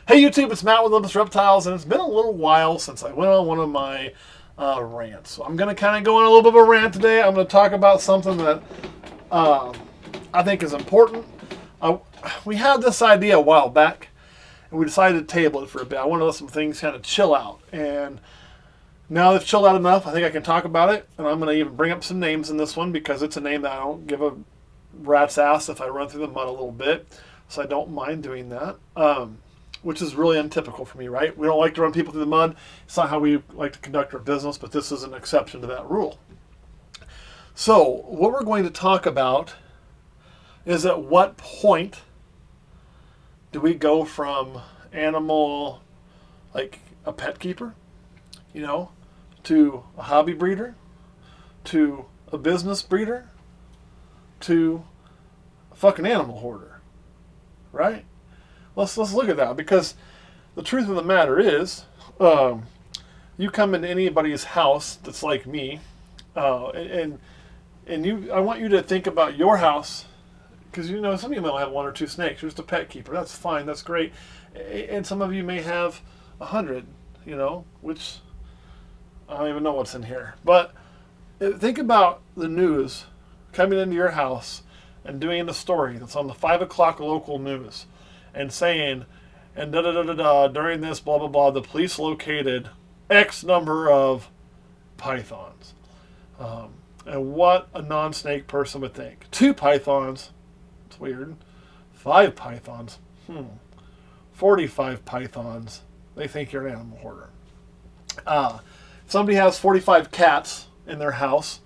Hey YouTube, it's Matt with Olympus Reptiles, and it's been a little while since I went on one of my rants. So I'm going to kind of go on a little bit of a rant today. I'm going to talk about something that I think is important. We had this idea a while back, and we decided to table it for a bit. I wanted to let some things kind of chill out, and now they've chilled out enough. I think I can talk about it, and I'm going to even bring up some names in this one because it's a name that I don't give a rat's ass if I run through the mud a little bit, so I don't mind doing that. Which is really untypical for me, right? We don't like to run people through the mud. It's not how we like to conduct our business, but this is an exception to that rule. So what we're going to talk about is at what point do we go from animal, like a pet keeper, to a hobby breeder, to a business breeder, to a fucking animal hoarder, right? Let's look at that, because the truth of the matter is, you come into anybody's house that's like me, and I want you to think about your house, because some of you might have 1 or 2 snakes. You're just a pet keeper. That's fine. That's great. And some of you may have 100, which I don't even know what's in here. But think about the news coming into your house and doing a story that's on the 5 o'clock local news. And saying, and during this blah blah blah, the police located X number of pythons. And what a non-snake person would think. 2 pythons, it's weird. 5 pythons, 45 pythons, they think you're an animal hoarder. If somebody has 45 cats in their house,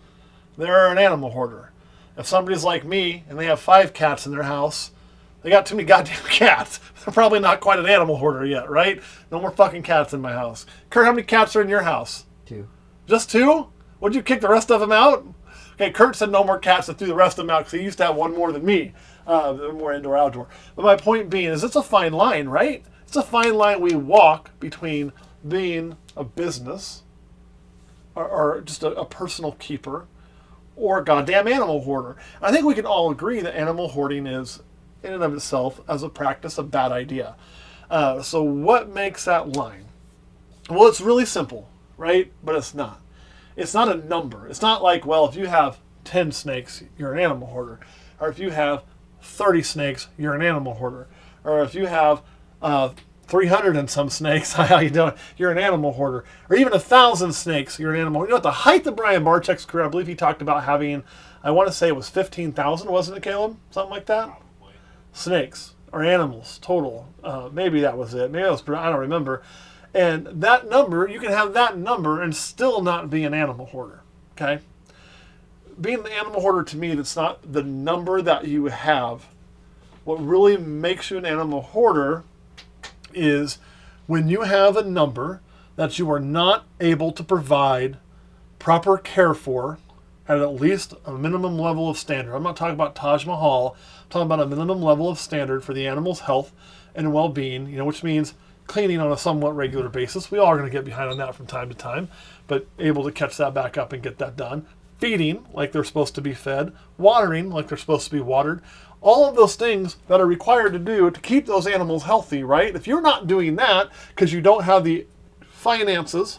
they're an animal hoarder. If somebody's like me and they have 5 cats in their house, they got too many goddamn cats. They're probably not quite an animal hoarder yet, right? No more fucking cats in my house. Kurt, how many cats are in your house? 2. Just 2? Would you kick the rest of them out? Okay, Kurt said no more cats, and threw the rest of them out because he used to have 1 more than me. They're more indoor, outdoor. But my point being is it's a fine line, right? It's a fine line we walk between being a business or just a personal keeper or a goddamn animal hoarder. I think we can all agree that animal hoarding is, in and of itself, as a practice, a bad idea. So what makes that line? Well, it's really simple, right? But it's not. It's not a number. It's not like, well, if you have 10 snakes, you're an animal hoarder. Or if you have 30 snakes, you're an animal hoarder. Or if you have 300 and some snakes, how you doing? You're an animal hoarder. Or even 1,000 snakes, you're an animal hoarder. At the height of Brian Barczyk's career, I believe he talked about having, I want to say it was 15,000, wasn't it, Caleb? Something like that? Snakes or animals total. Maybe that was it. Maybe that was, I don't remember. And that number, you can have that number and still not be an animal hoarder. Okay? Being an animal hoarder, to me, that's not the number that you have. What really makes you an animal hoarder is when you have a number that you are not able to provide proper care for at least a minimum level of standard. I'm not talking about Taj Mahal. I'm talking about a minimum level of standard for the animal's health and well-being, which means cleaning on a somewhat regular basis. We all are going to get behind on that from time to time, but able to catch that back up and get that done. Feeding like they're supposed to be fed. Watering like they're supposed to be watered. All of those things that are required to do to keep those animals healthy, right? If you're not doing that because you don't have the finances,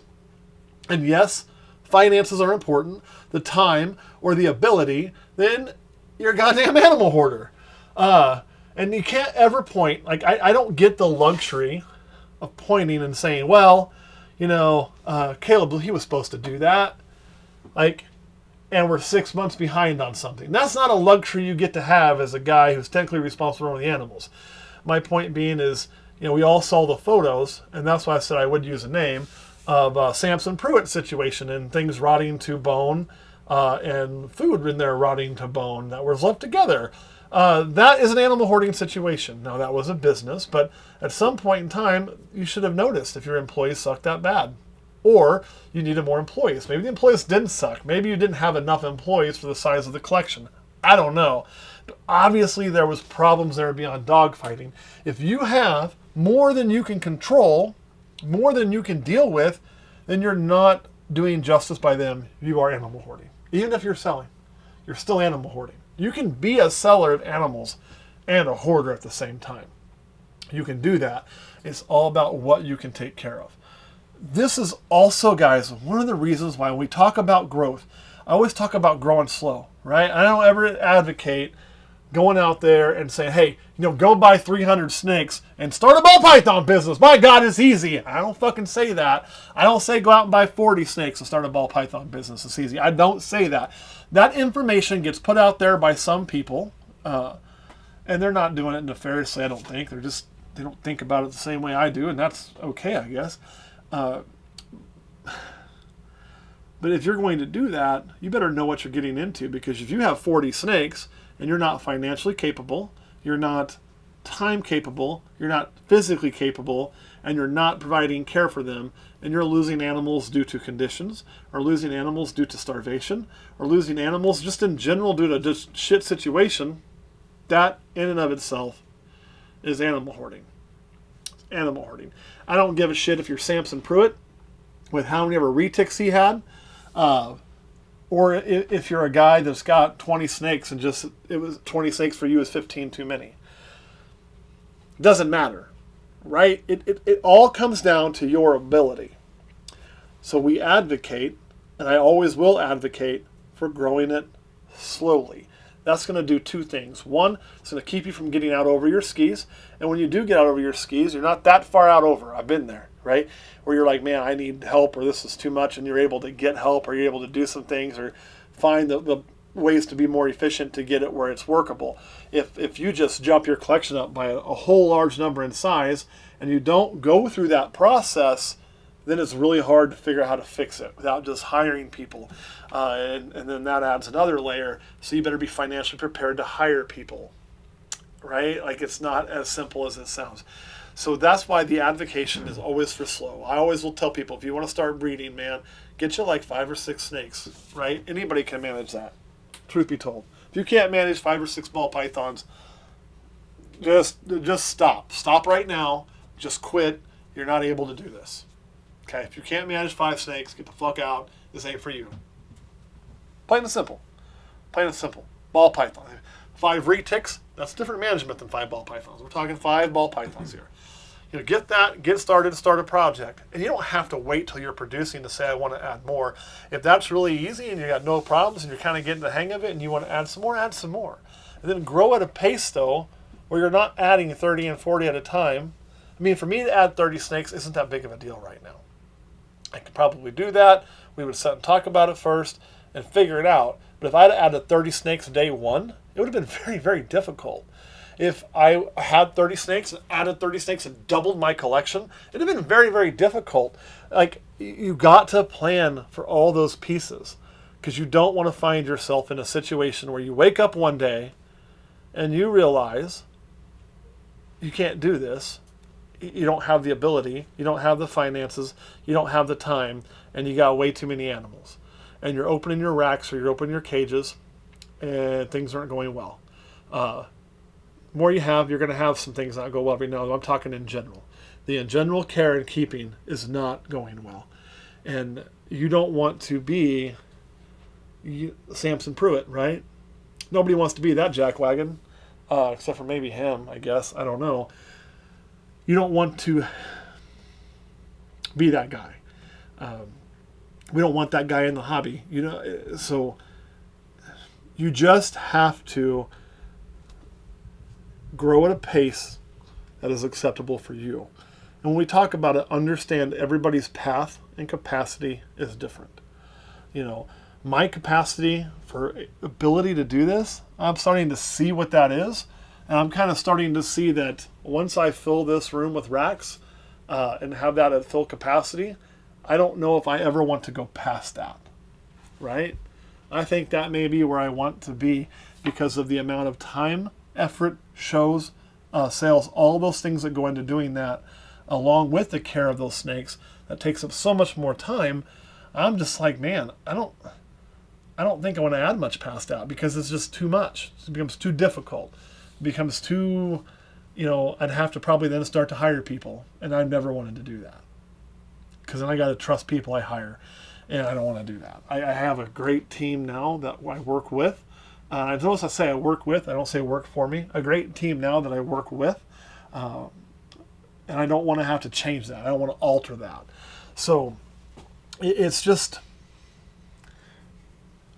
and yes, finances are important, the time or the ability, then you're a goddamn animal hoarder. And you can't ever point, like I don't get the luxury of pointing and saying, well, Caleb, he was supposed to do that. And we're 6 months behind on something. That's not a luxury you get to have as a guy who's technically responsible for the animals. My point being is, we all saw the photos, and that's why I said I would use a name, of Samson Pruitt situation and things rotting to bone and food in there rotting to bone that was left together. That is an animal hoarding situation. Now, that was a business, but at some point in time, you should have noticed if your employees sucked that bad. Or you needed more employees. Maybe the employees didn't suck. Maybe you didn't have enough employees for the size of the collection. I don't know. But obviously, there was problems there beyond dogfighting. If you have more than you can control, more than you can deal with, then you're not doing justice by them. You are animal hoarding. Even if you're selling, you're still animal hoarding. You can be a seller of animals and a hoarder at the same time. You can do that. It's all about what you can take care of. This is also, guys, one of the reasons why when we talk about growth, I always talk about growing slow, right? I don't ever advocate going out there and saying, hey, go buy 300 snakes and start a ball python business. My God, it's easy. I don't fucking say that. I don't say go out and buy 40 snakes and start a ball python business. It's easy. I don't say that. That information gets put out there by some people, and they're not doing it nefariously, I don't think. They don't think about it the same way I do, and that's okay, I guess. But if you're going to do that, you better know what you're getting into, because if you have 40 snakes and you're not financially capable, you're not time capable, you're not physically capable, and you're not providing care for them, and you're losing animals due to conditions, or losing animals due to starvation, or losing animals just in general due to just shit situation, that in and of itself is animal hoarding. It's animal hoarding. I don't give a shit if you're Samson Pruitt with how many ever retics he had, or if you're a guy that's got 20 snakes and it was 20 snakes for you is 15 too many. It doesn't matter, right? It all comes down to your ability. So we advocate, and I always will advocate, for growing it slowly. That's going to do two things. One, it's going to keep you from getting out over your skis. And when you do get out over your skis, you're not that far out over. I've been there, right? Where you're like, man, I need help, or this is too much, and you're able to get help, or you're able to do some things, or find the ways to be more efficient to get it where it's workable. If you just jump your collection up by a whole large number in size, and you don't go through that process, then it's really hard to figure out how to fix it without just hiring people. And then that adds another layer. So you better be financially prepared to hire people, right? Like, it's not as simple as it sounds. So that's why the advocation is always for slow. I always will tell people, if you want to start breeding, man, get you like 5 or 6 snakes, right? Anybody can manage that, truth be told. If you can't manage 5 or 6 ball pythons, just stop. Stop right now. Just quit. You're not able to do this. Okay, if you can't manage 5 snakes, get the fuck out. This ain't for you. Plain and simple. Plain and simple. Ball python. 5 retics, that's different management than 5 ball pythons. We're talking 5 ball pythons here. Get that, get started, start a project. And you don't have to wait till you're producing to say, I want to add more. If that's really easy and you got no problems and you're kind of getting the hang of it and you want to add some more, add some more. And then grow at a pace, though, where you're not adding 30 and 40 at a time. I mean, for me to add 30 snakes isn't that big of a deal right now. I could probably do that. We would sit and talk about it first and figure it out. But if I had added 30 snakes day one, it would have been very, very difficult. If I had 30 snakes and added 30 snakes and doubled my collection, it would have been very, very difficult. Like, you got to plan for all those pieces, because you don't want to find yourself in a situation where you wake up one day and you realize you can't do this. You don't have the ability, you don't have the finances, you don't have the time, and you got way too many animals. And you're opening your racks or you're opening your cages, and things aren't going well. More you have, you're going to have some things not go well every now and then. I'm talking in general. The in general care and keeping is not going well. And you don't want to be Samson Pruitt, right? Nobody wants to be that jackwagon, except for maybe him, I guess. I don't know. You don't want to be that guy. We don't want that guy in the hobby, so you just have to grow at a pace that is acceptable for you. And when we talk about it, understand everybody's path and capacity is different. My capacity for ability to do this, I'm starting to see what that is. And I'm kind of starting to see that once I fill this room with racks and have that at full capacity, I don't know if I ever want to go past that, right? I think that may be where I want to be because of the amount of time, effort, shows, sales, all those things that go into doing that, along with the care of those snakes, that takes up so much more time. I'm just like, man, I don't think I want to add much past that because it's just too much. It becomes too difficult. It becomes too, I'd have to probably then start to hire people, and I've never wanted to do that because then I got to trust people I hire, and I don't want to do that. I have a great team now that I work with. I say I work with. I don't say work for me. A great team now that I work with. And I don't want to have to change that. I don't want to alter that. So it's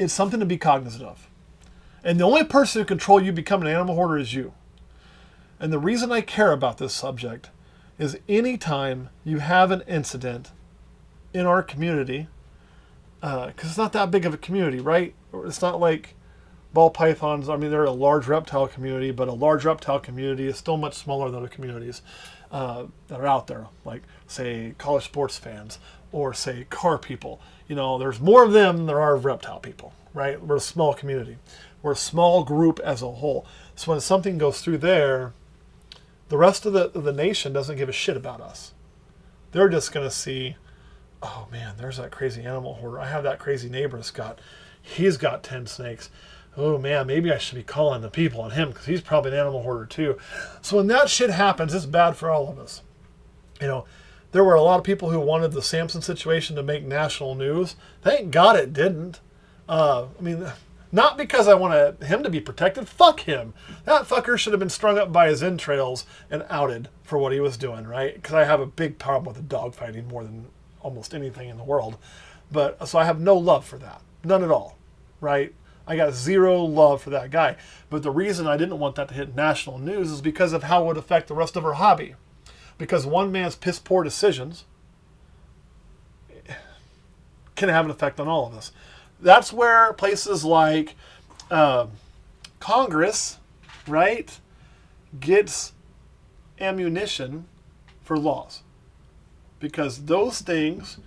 something to be cognizant of. And the only person who can control you becoming an animal hoarder is you. And the reason I care about this subject is anytime you have an incident in our community, because it's not that big of a community, right? It's not like ball pythons. I mean, they're a large reptile community, but a large reptile community is still much smaller than other communities that are out there, like, say, college sports fans or, say, car people. You know, there's more of them than there are of reptile people, right? We're a small community. We're a small group as a whole. So when something goes through there, the rest of the nation doesn't give a shit about us. They're just going to see, oh man, there's that crazy animal hoarder. I have that crazy neighbor he's got 10 snakes. Oh man, maybe I should be calling the people on him because he's probably an animal hoarder too. So when that shit happens, it's bad for all of us. You know, there were a lot of people who wanted the Samson situation to make national news. Thank God it didn't. I mean, not because I wanted him to be protected. Fuck him. That fucker should have been strung up by his entrails and outed for what he was doing, right? Because I have a big problem with the dog fighting more than almost anything in the world. But so I have no love for that. None at all, right? I got zero love for that guy. But the reason I didn't want that to hit national news is because of how it would affect the rest of our hobby. Because one man's piss poor decisions can have an effect on all of us. That's where places like Congress, right, gets ammunition for laws. Because those things,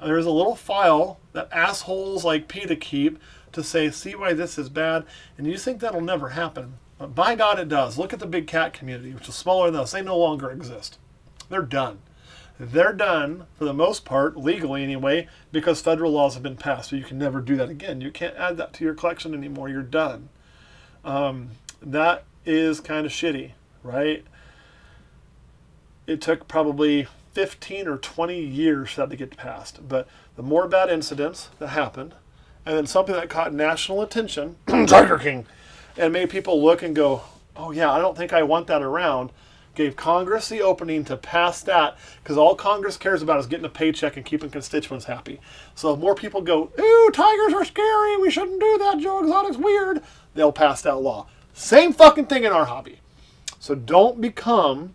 there's a little file that assholes like PETA keep to say, see why this is bad, and you think that'll never happen. But by God, it does. Look at the big cat community, which is smaller than us. They no longer exist. They're done. They're done, for the most part, legally anyway, because federal laws have been passed, so you can never do that again. You can't add that to your collection anymore. You're done. That is kind of shitty, right? It took probably 15 or 20 years for that to get passed. But the more bad incidents that happened, and then something that caught national attention, Tiger King, and made people look and go, oh yeah, I don't think I want that around, gave Congress the opening to pass that, because all Congress cares about is getting a paycheck and keeping constituents happy. So if more people go, ooh, tigers are scary, we shouldn't do that, Joe Exotic's weird, they'll pass that law. Same fucking thing in our hobby. So don't become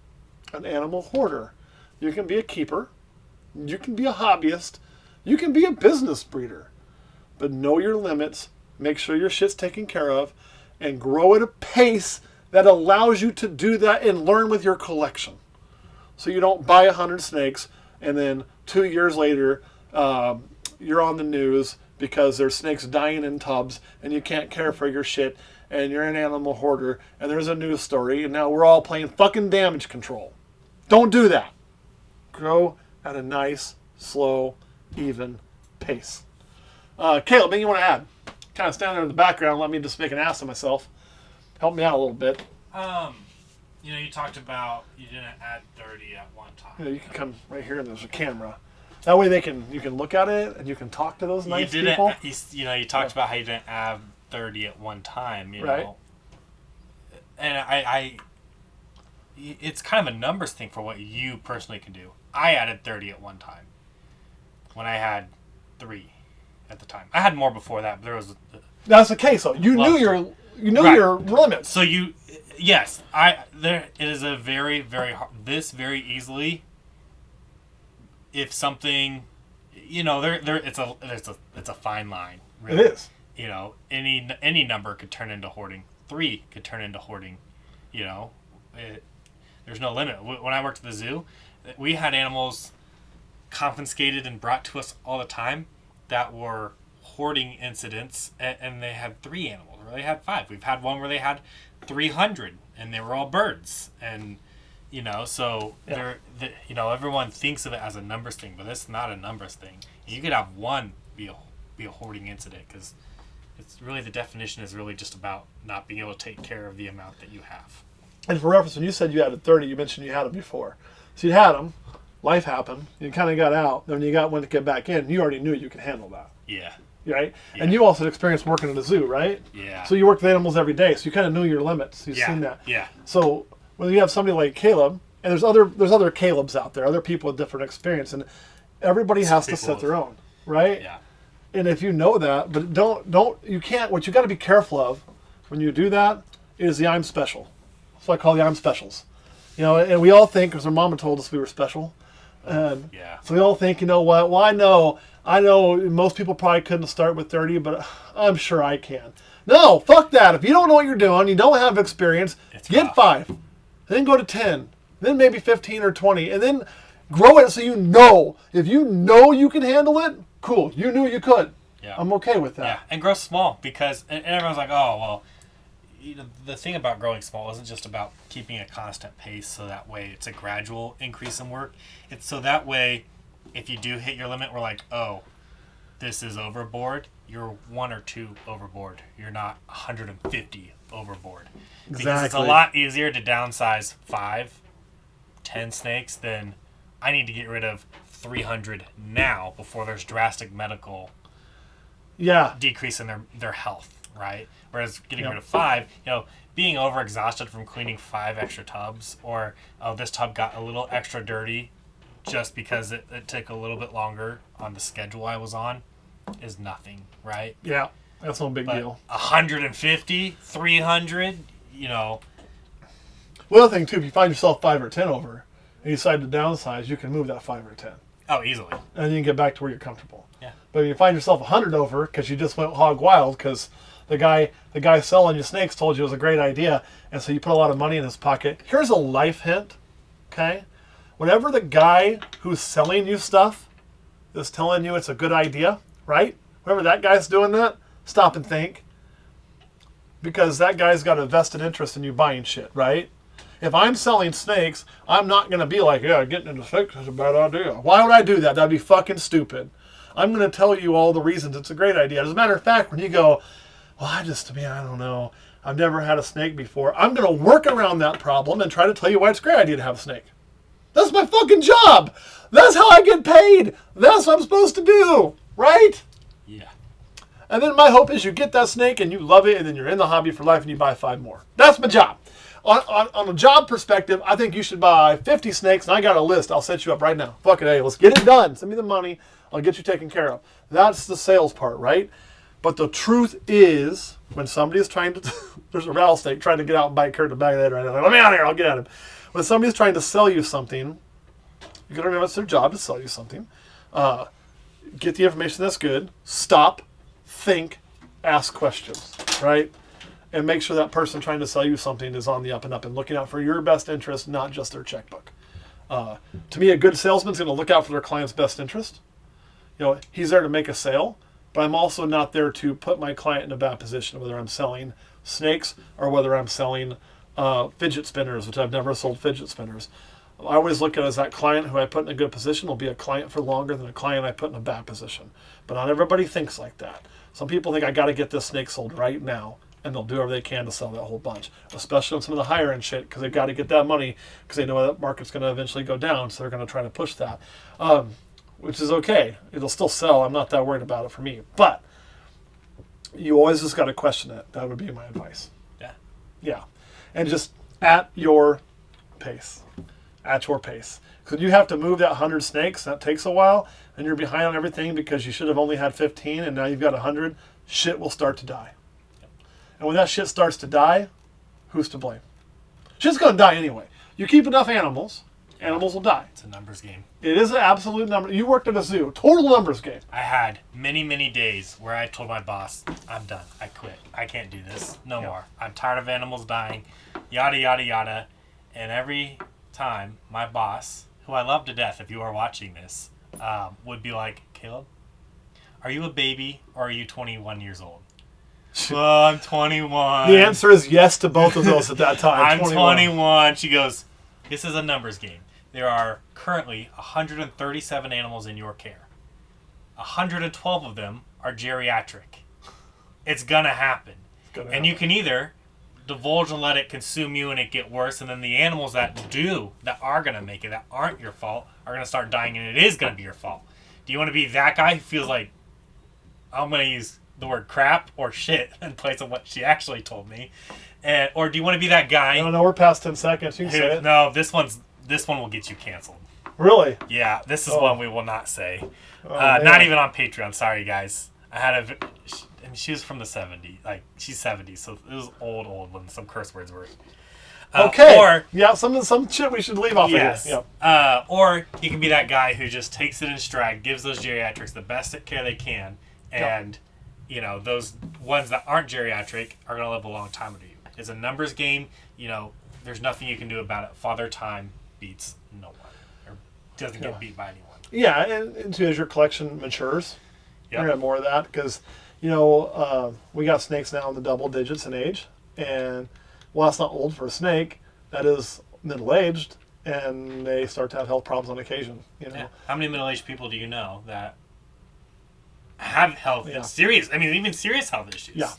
an animal hoarder. You can be a keeper, you can be a hobbyist, you can be a business breeder, but know your limits, make sure your shit's taken care of, and grow at a pace that allows you to do that and learn with your collection. So you don't buy 100 snakes and then 2 years later you're on the news because there's snakes dying in tubs and you can't care for your shit and you're an animal hoarder and there's a news story and now we're all playing fucking damage control. Don't do that. Grow at a nice, slow, even pace. Caleb, anything you want to add? Kind of stand there in the background, let me just make an ass of myself. Help me out a little bit. You know, you talked about you didn't add 30 at one time. Yeah, you can come right here and there's a camera. That way you can look at it and you can talk to those nice people. You talked about how you didn't add 30 at one time, you right. know. And it's kind of a numbers thing for what you personally can do. I added 30 at one time when I had 3 at the time. I had more before that, but there was... That's the case, though. You knew your limits. So yes, it is a very, very hard, this very easily, if something, you know, it's a fine line. Really. It is. You know, any number could turn into hoarding. 3 could turn into hoarding. You know, there's no limit. When I worked at the zoo, we had animals confiscated and brought to us all the time that were hoarding incidents, and they had 3 animals, or they had 5. We've had one where they had 300, and they were all birds, and you know, so everyone thinks of it as a numbers thing, but it's not a numbers thing. You could have one be a hoarding incident, because it's really, the definition is really just about not being able to take care of the amount that you have. And for reference, when you said you added 30, you mentioned you had them before. So you had them, life happened, you kind of got out, then you got one to get back in, you already knew you could handle that. Yeah. Right? Yeah. And you also had experience working at a zoo, right? Yeah. So you worked with animals every day, so you kind of knew your limits. You've seen that. Yeah. So when you have somebody like Caleb, And there's other Calebs out there, other people with different experience, and everybody has to set their own, right? Yeah. And if you know that, but you can't. What you got to be careful of when you do that is the I'm special. That's what I call the I'm specials. You know, and we all think, because our mama told us we were special, and so we all think, you know what? Well, I know most people probably couldn't start with 30, but I'm sure I can. No, fuck that. If you don't know what you're doing, you don't have experience, get 5, then go to 10, then maybe 15 or 20, and then grow it so you know. If you know you can handle it, cool. You knew you could. Yeah. I'm okay with that. Yeah, and grow small, because and everyone's like, oh, well, the thing about growing small isn't just about keeping a constant pace so that way it's a gradual increase in work. It's so that way if you do hit your limit, we're like, oh, this is overboard. You're 1 or 2 overboard. You're not 150 overboard. Exactly. Because it's a lot easier to downsize 5, 10 snakes than I need to get rid of 300 now before there's drastic medical decrease in their health. Right? Whereas getting rid of 5, being overexhausted from cleaning 5 extra tubs, or, oh, this tub got a little extra dirty just because it took a little bit longer on the schedule I was on, is nothing, right? Yeah, that's no big deal. 150, 300, Well, the other thing, too, if you find yourself 5 or 10 over, and you decide to downsize, you can move that 5 or 10. Oh, easily. And you can get back to where you're comfortable. Yeah. But if you find yourself 100 over, because you just went hog wild, because the guy selling you snakes told you it was a great idea, and so you put a lot of money in his pocket. Here's a life hint, okay? Whenever the guy who's selling you stuff is telling you it's a good idea, right? Whenever that guy's doing that, stop and think. Because that guy's got a vested interest in you buying shit, right? If I'm selling snakes, I'm not going to be like, yeah, getting into snakes is a bad idea. Why would I do that? That'd be fucking stupid. I'm going to tell you all the reasons it's a great idea. As a matter of fact, when you go, well, I don't know. I've never had a snake before. I'm going to work around that problem and try to tell you why it's a great idea to have a snake. That's my fucking job. That's how I get paid. That's what I'm supposed to do. Right? Yeah. And then my hope is you get that snake and you love it, and then you're in the hobby for life and you buy 5 more. That's my job. On a job perspective, I think you should buy 50 snakes, and I got a list. I'll set you up right now. Fuck it, hey, let's get it done. Send me the money. I'll get you taken care of. That's the sales part, right? But the truth is, when somebody is trying to, there's a rattlesnake trying to get out and bite Kurt in the back of the head right now. Like, let me out of here, I'll get at him. When somebody's trying to sell you something, you gotta remember it's their job to sell you something. Get the information that's good. Stop, think, ask questions, right? And make sure that person trying to sell you something is on the up and up and looking out for your best interest, not just their checkbook. To me, a good salesman's going to look out for their client's best interest. He's there to make a sale, but I'm also not there to put my client in a bad position, whether I'm selling snakes or whether I'm selling fidget spinners, which I've never sold fidget spinners. I always look at it as that client who I put in a good position will be a client for longer than a client I put in a bad position. But not everybody thinks like that. Some people think I got to get this snake sold right now, and they'll do whatever they can to sell that whole bunch, especially on some of the higher end shit, because they've got to get that money because they know that market's going to eventually go down, so they're going to try to push that, which is okay. It'll still sell. I'm not that worried about it for me. But you always just got to question it. That would be my advice. Yeah. Yeah. And just at your pace. At your pace. Because you have to move that 100 snakes. That takes a while. And you're behind on everything because you should have only had 15 and now you've got 100. Shit will start to die. And when that shit starts to die, who's to blame? Shit's going to die anyway. You keep enough animals, animals will die. It's a numbers game. It is an absolute number. You worked at a zoo. Total numbers game. I had many, many days where I told my boss, I'm done. I quit. I can't do this. No more. I'm tired of animals dying. Yada, yada, yada. And every time my boss, who I love to death if you are watching this, would be like, Caleb, are you a baby or are you 21 years old? Well, I'm 21. The answer is yes to both of those at that time. I'm 21. She goes, this is a numbers game. There are currently 137 animals in your care. 112 of them are geriatric. It's gonna happen. And you can either divulge and let it consume you and it get worse, and then the animals that are gonna make it, that aren't your fault, are gonna start dying, and it is gonna be your fault. Do you want to be that guy who feels like, I'm gonna use the word crap or shit in place of what she actually told me? Or do you want to be that guy? No, we're past 10 seconds. You can say it. No, this one's this one will get you canceled. Really? Yeah, this is one we will not say. Oh, not even on Patreon. Sorry, guys. I had she was from the 70s. Like, she's 70, so it was old when some curse words were. Okay. Or yeah, some shit we should leave off yes. of here. Yep. Or you can be that guy who just takes it in stride, gives those geriatrics the best care they can, and you know those ones that aren't geriatric are gonna live a long time under you. It's a numbers game. You know, there's nothing you can do about it. Father Time beats no one, or doesn't get beat by anyone. Yeah, and as your collection matures, you're gonna have more of that because, you know, we got snakes now in the double digits in age, and while it's not old for a snake, that is middle-aged, and they start to have health problems on occasion. You know, How many middle-aged people do you know that have health serious? I mean, even serious health issues. Yeah.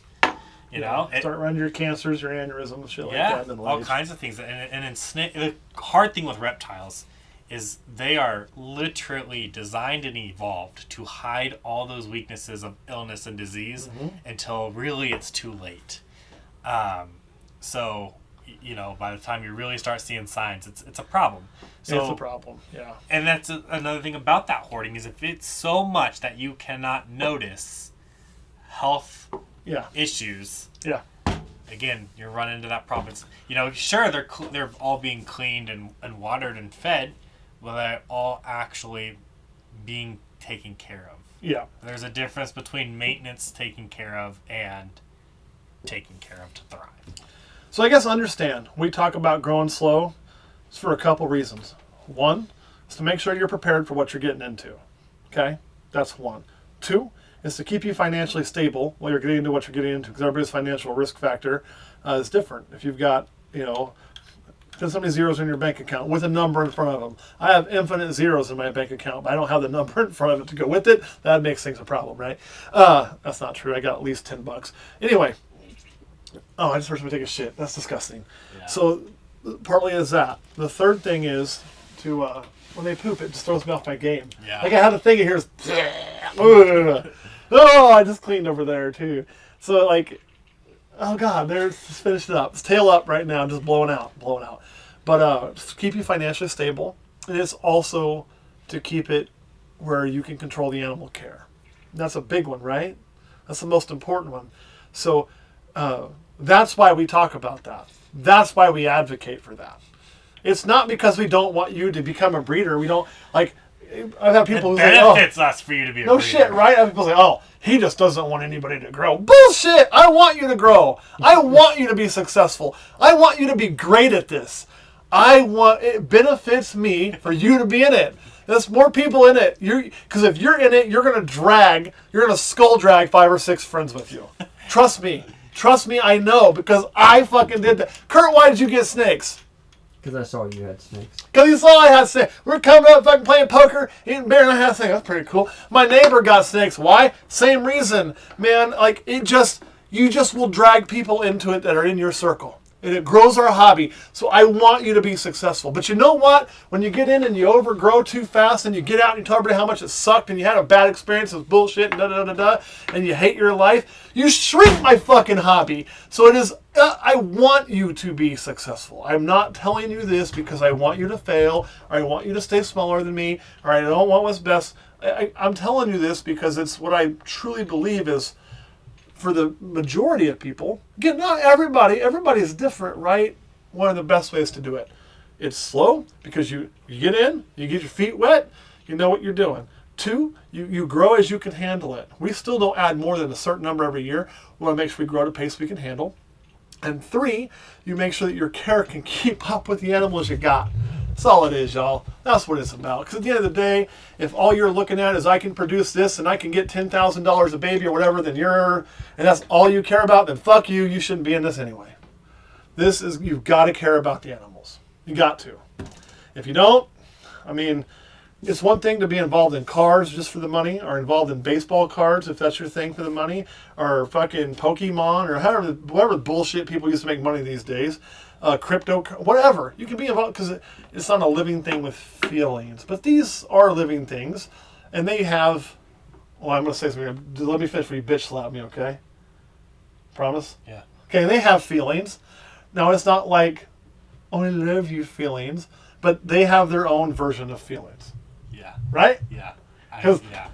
You know, start running your cancers, your aneurysms, shit like that. All kinds of things. And in snake, the hard thing with reptiles is they are literally designed and evolved to hide all those weaknesses of illness and disease until really it's too late. So, you know, by the time you really start seeing signs, it's a problem. So, it's a problem, yeah. And that's another thing about that hoarding is if it's so much that you cannot notice health issues. Yeah. Again, you're running into that problem. It's, you know, sure, they're all being cleaned and watered and fed, but they're all actually being taken care of. Yeah. There's a difference between maintenance, taken care of, and taken care of to thrive. So I guess understand, we talk about growing slow. It's for a couple reasons. One is to make sure you're prepared for what you're getting into. Okay? That's one. Two is to keep you financially stable while you're getting into what you're getting into, because everybody's financial risk factor is different. If you've got, you know, there's so many zeros in your bank account with a number in front of them. I have infinite zeros in my bank account, but I don't have the number in front of it to go with it. That makes things a problem, right? That's not true. I got at least $10. Anyway. Oh, I just heard somebody take a shit. That's disgusting. Yeah. So partly is that. The third thing is to, when they poop, it just throws me off my game. Yeah. Like I had a thing and here's, oh, I just cleaned over there too. So like, oh God, there's just finished it up. It's tail up right now, just blowing out. But just keep you financially stable. And it's also to keep it where you can control the animal care. And that's a big one, right? That's the most important one. So that's why we talk about that. That's why we advocate for that. It's not because we don't want you to become a breeder. We don't, like, I've had people who say, benefits us for you to be a breeder. No shit, right? I have people say, oh, he just doesn't want anybody to grow. Bullshit! I want you to grow. I want you to be successful. I want you to be great at this. It benefits me for you to be in it. There's more people in it. Because if you're in it, you're going to skull drag 5 or 6 friends with you. Trust me. Trust me, I know, because I fucking did that. Kurt, why did you get snakes? Because I saw you had snakes. Because you saw I had snakes. We're coming up fucking playing poker, eating beer, and I had snakes. That's pretty cool. My neighbor got snakes. Why? Same reason. Man, like, you just will drag people into it that are in your circle. And it grows our hobby. So I want you to be successful. But you know what? When you get in and you overgrow too fast and you get out and you tell everybody how much it sucked and you had a bad experience with bullshit and and you hate your life, you shrink my fucking hobby. So it is, I want you to be successful. I'm not telling you this because I want you to fail or I want you to stay smaller than me or I don't want what's best. I'm telling you this because it's what I truly believe is for the majority of people, again, not everybody is different, right? One of the best ways to do it. It's slow because you get in, you get your feet wet, you know what you're doing. 2, you grow as you can handle it. We still don't add more than a certain number every year. We want to make sure we grow at a pace we can handle. And 3, you make sure that your care can keep up with the animals you got. That's all it is, y'all. That's what it's about. Because at the end of the day, if all you're looking at is I can produce this and I can get $10,000 a baby or whatever, and that's all you care about, then fuck you. You shouldn't be in this anyway. You've got to care about the animals. You got to. If you don't, I mean, it's one thing to be involved in cars just for the money, or involved in baseball cards if that's your thing for the money, or fucking Pokemon, or whatever bullshit people used to make money these days. Crypto, whatever. You can be involved because it's not a living thing with feelings. But these are living things, and they have. Well, I'm going to say something. Let me finish before you bitch slap me, okay? Promise? Yeah. Okay, they have feelings. Now, it's not like, oh, I love you feelings. but they have their own version of feelings, Yeah. right? Yeah. Because Yeah.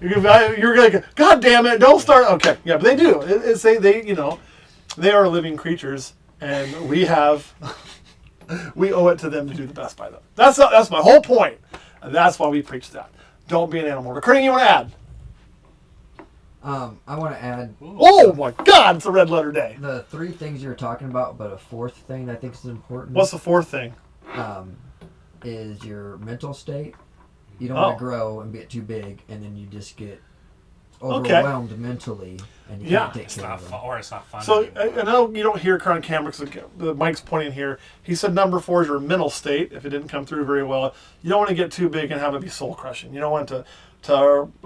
you're like, God damn it, don't start. Okay, yeah, but they do. They you know, they are living creatures, and we owe it to them to do the best by them. That's my whole point, and that's why we preach that. Don't be an animal hoarder. Craig, you want to add? I want to add Oh my God, it's a red letter day. the 3 things you were talking about, but a 4th thing that I think is important. What's the 4th thing? Is your mental state. You don't want Oh. to grow and get too big, and then you just get Okay. overwhelmed mentally, and you Yeah. can't take It's care not of them. fun, or it's not fun. So anymore. I know you don't hear it on camera because the mic's pointing here. He said number 4 is your mental state. If it didn't come through very well, you don't want to get too big and have it be soul crushing. You don't want to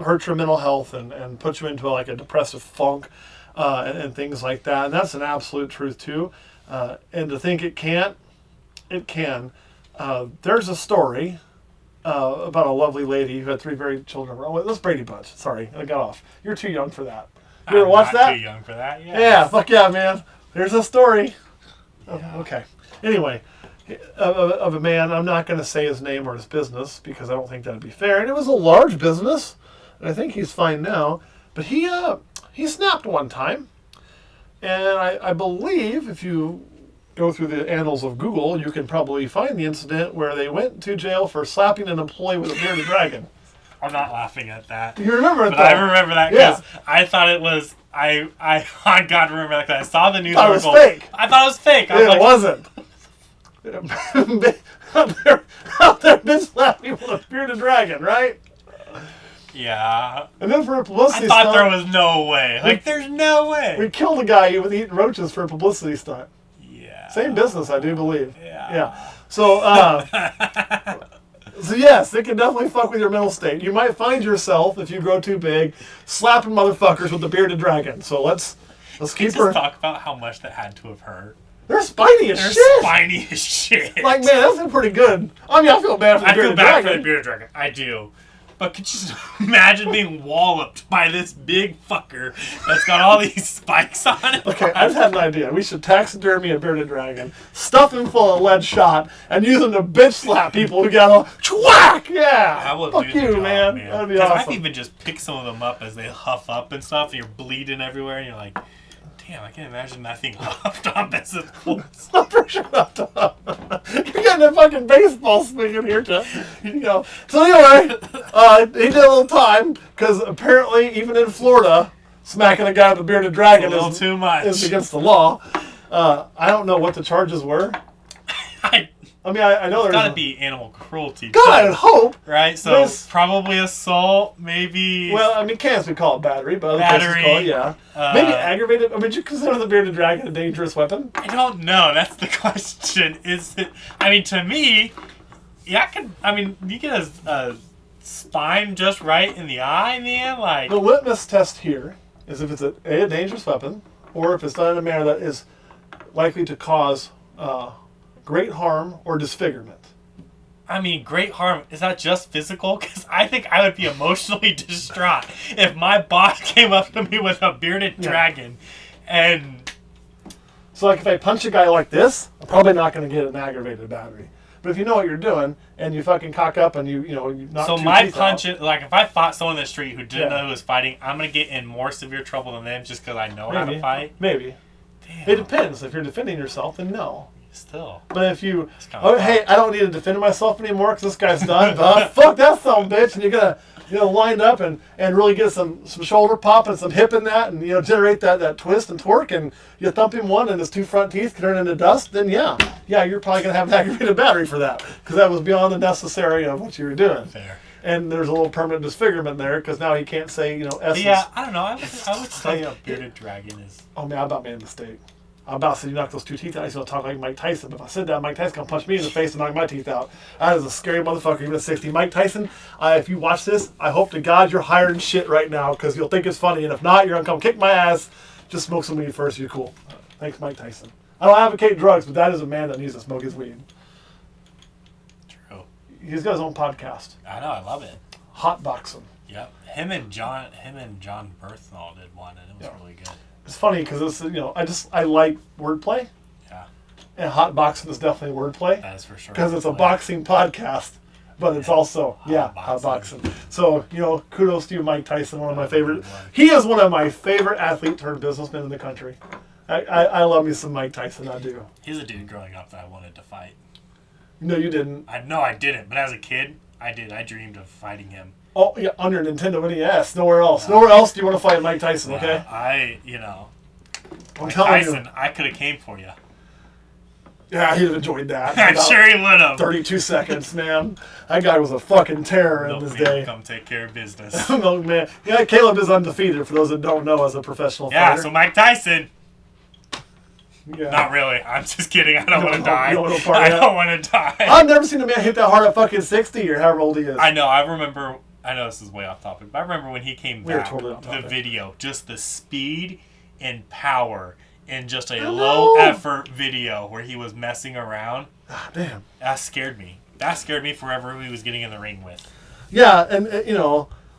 hurt your mental health and put you into like a depressive funk and things like that. And that's an absolute truth too. And to think it can't, it can. There's a story about a lovely lady who had 3 very children. Oh, that's Brady Bunch. Sorry, I got off. You're too young for that. You ever I'm watch not that? Too young for that. Yeah. Yeah, fuck yeah, man. There's a story. Yeah. Okay. Anyway, of a man, I'm not going to say his name or his business because I don't think that'd be fair. And it was a large business, and I think he's fine now. But he snapped one time, and I believe if you go through the annals of Google, you can probably find the incident where they went to jail for slapping an employee with a bearded dragon. I'm not laughing at that. You remember it, But though? I remember that Yeah. because I thought it was. I God remember that 'cause I saw the news Thought it was article. fake. I thought it was fake. I was Yeah, like, it wasn't. out there, bitch slapping with a bearded dragon, right? yeah. And then for a I publicity thought stunt, there was no way. Like, there's no way. we killed a guy who was eating roaches for a publicity stunt. Yeah. Same business, I do believe. Yeah. So, so yes, it can definitely fuck with your mental state. You might find yourself, if you grow too big, slapping motherfuckers with the bearded dragon. So let's keep Just her. talk about how much that had to have hurt. They're spiny as They're shit. spiny as shit. Like, man, that's been pretty good. I mean, I feel bad for the I feel bearded bad dragon. for the bearded dragon. I do. But could you just imagine being walloped by this big fucker that's got all these spikes on it? Okay, I just had an idea. We should taxidermy a bearded dragon, stuff him full of lead shot, and use him to bitch slap people who got a whack. Yeah, I will fuck do you, the job, man. man. That'd be 'Cause awesome. I've even just picked some of them up as they huff up and stuff, and you're bleeding everywhere, and you're like, damn, I can't imagine that thing huffed up as it pulls. I'm pretty sure not to. You're getting a fucking baseball swing in here, too. You know. So anyway, he did a little time because apparently, even in Florida, smacking a guy with a bearded dragon A little too much. is against the law. I don't know what the charges were. I mean, I know It's there's gotta be animal cruelty. God, too, I'd hope. right? So There's- probably assault, maybe. Well, I mean, can't we call it battery, but other places Battery, call it, yeah. uh, Maybe aggravated. I mean, would you consider the bearded dragon a dangerous weapon? I don't know. That's the question. Is it? I mean, to me, yeah, you get a spine just right in the eye, man. Like, The litmus test here is if it's a dangerous weapon, or if it's done in a manner that is likely to cause great harm or disfigurement. I mean, great harm. Is that just physical? Because I think I would be emotionally distraught if my boss came up to me with a bearded dragon, and So, like, if I punch a guy like this, I'm probably not going to get an aggravated battery. But if you know what you're doing and you fucking cock up and you knock so two my teeth punch, out, like if I fought someone in the street who didn't Yeah. know who was fighting, I'm gonna get in more severe trouble than them just because I know how to fight. Maybe. Damn. It depends. If you're defending yourself, then no. Still. But if you, kinda hey, I don't need to defend myself anymore because this guy's done. Fuck that son of a bitch, and you're gonna, line up and really get some shoulder pop and some hip in that, and generate that twist and torque, and you thump him one, and his 2 front teeth can turn into dust. Then yeah, you're probably gonna have an aggravated battery for that because that was beyond the necessary of what you were doing. Fair. And there's a little permanent disfigurement there because now he can't say essence. But yeah, I don't know. I would say a bearded dragon is. Oh man, I about made a mistake. I'm about to say you knock those 2 teeth out. He's gonna talk like Mike Tyson. But if I said that, Mike Tyson gonna punch me in the face and knock my teeth out. That is a scary motherfucker. Even at 60, Mike Tyson. If you watch this, I hope to God you're hiring shit right now because you'll think it's funny. And if not, you're gonna come kick my ass. Just smoke some weed first. You're cool. Thanks, Mike Tyson. I don't advocate drugs, but that is a man that needs to smoke his weed. True. He's got his own podcast, I know. I love it. Hot Boxing. Yep. Him and John Berthnall did one, and it was really good. It's funny because it's I like wordplay. Yeah. And hot boxing is definitely wordplay. That is for sure. Because it's a boxing podcast. But it's also, hot boxing. So, kudos to you, Mike Tyson, one of my favorite. He is one of my favorite athlete turned businessmen in the country. I love me some Mike Tyson, I do. He's a dude growing up that I wanted to fight. No, you didn't. I didn't. But as a kid, I did. I dreamed of fighting him. Oh, yeah, on your Nintendo NES. Nowhere else. Nowhere else do you want to fight Mike Tyson, okay? Mike Tyson, I could have came for you. Yeah, he'd have enjoyed that. I'm sure he would have. 32 seconds, man. That guy was a fucking terror in his day. Come take care of business. Milk man. Yeah, Caleb is undefeated, for those that don't know, as a professional fighter. Yeah, so Mike Tyson. Yeah. Not really. I'm just kidding. I don't want to die. I don't want to die. I've never seen a man hit that hard at fucking 60 or however old he is. I know. I know this is way off topic, but I remember when he came back, totally off topic. the video, just the speed and power in just a low-effort video where he was messing around. Ah, damn. That scared me. That scared me forever who he was getting in the ring with. Yeah, and,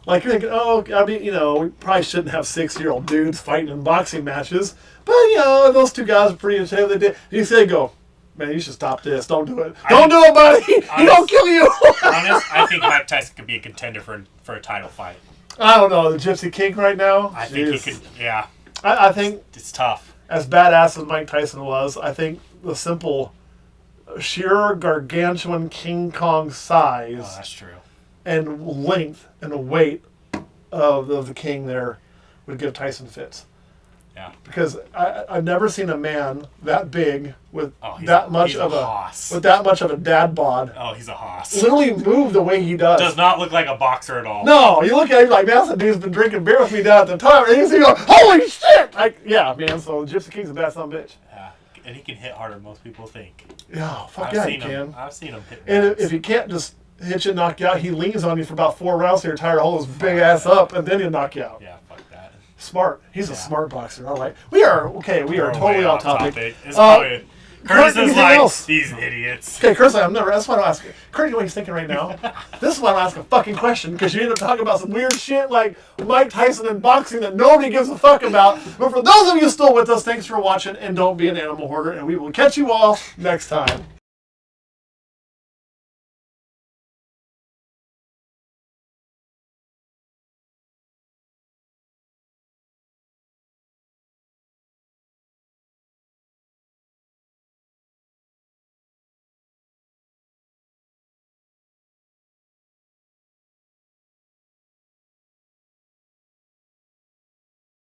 like you're thinking, we probably shouldn't have 6-year-old dudes fighting in boxing matches. But, those two guys are pretty in shape. They did. You say, man, you should stop this. Don't do it. Don't do it, buddy. He don't kill you. I think Mike Tyson could be a contender for a title fight. I don't know. The Gypsy King right now? I think he could, yeah. I think it's tough. As badass as Mike Tyson was, I think the simple, sheer gargantuan King Kong size that's true. and length and weight of the King there would give Tyson fits. Yeah. Because I've never seen a man that big with that much of a dad bod. Oh, he's a hoss. Literally move the way he does. Does not look like a boxer at all. No, you look at him like, man, that dude's been drinking beer with me down at the time. And you go, holy shit! Man, so Gypsy King's a bad son of a bitch. Yeah, and he can hit harder than most people think. Yeah, he can. I've seen him hit. And if he can't just hit you and knock you out, he leans on you for about 4 rounds so you're tired to hold his big ass up, and then he'll knock you out. Yeah, fuck that. Smart. He's a smart boxer. All right. We are totally off topic. It's probably Curtis is like, else? These idiots. Okay, Curtis, that's why I don't ask you. Curtis, what he's thinking right now. This is why I don't ask a fucking question, because you end up talking about some weird shit like Mike Tyson and boxing that nobody gives a fuck about. But for those of you still with us, thanks for watching, and don't be an animal hoarder, and we will catch you all next time.